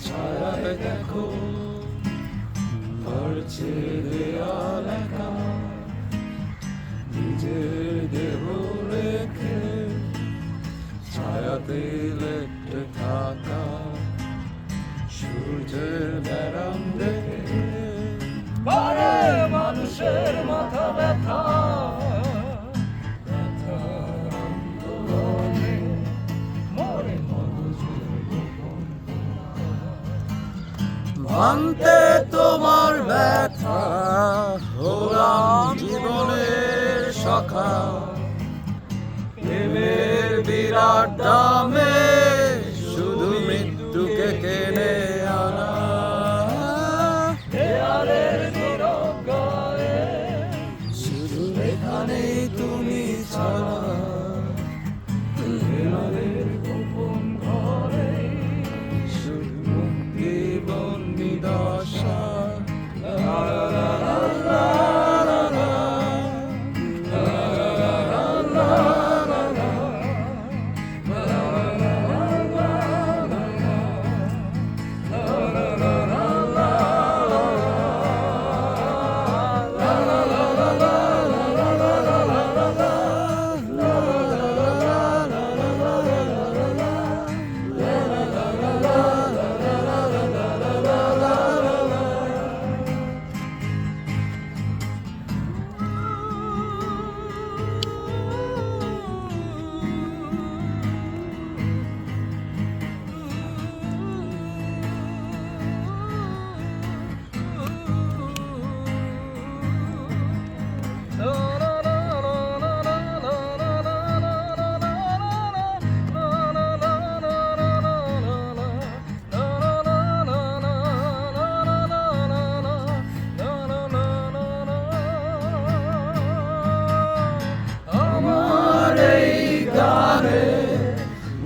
ছায়ায় দেখো নড়ছে দেয়াল একা, নিজের দেহ রেখে ছায়াতে লেপ্টে থাকা সূর্যের ব্যারাম দেখে পারে মানুষের মাথা ব্যথা। ভাঙতে তোমার ব্যথা হলাম জীবনের সখা, প্রেমের বিরাট দামে শুধু মৃত্যুকে কেনে আনা। দেয়ালের নীরব গায়ে শুধু এখানেই তুমি ছাড়া, দেয়ালের গোপন ঘরে শুধু মুক্তি বন্দি দশা।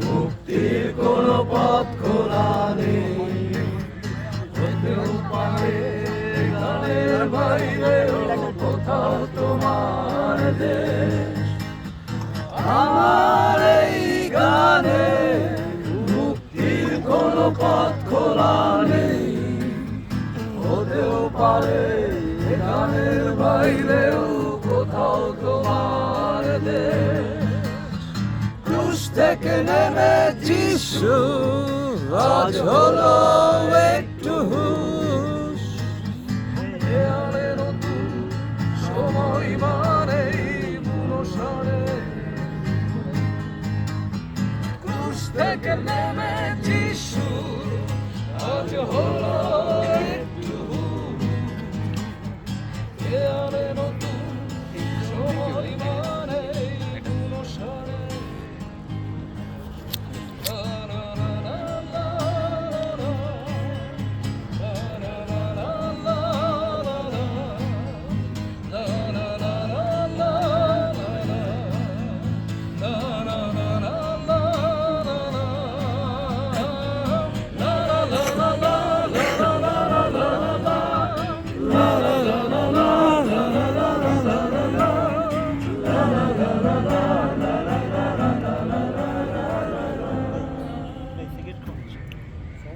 মুক্তির কোনো পথ খোলা নেই, হতেও পারে গানের বাইরেও কোথাও তোমার দেশ। আমার এই গানে মুক্তির কোনো পথ খোলা নেই, হতেও পারে গানের বাইরেও কোথাও তোমার দেশ। ক্রুশ থেকে নেমে যিশু আজ হলো একটু হুঁশ, দেয়ালে নতুন সময় মানেই বুনো সারে। ক্রুশ থেকে নেমে যিশু আজ হলো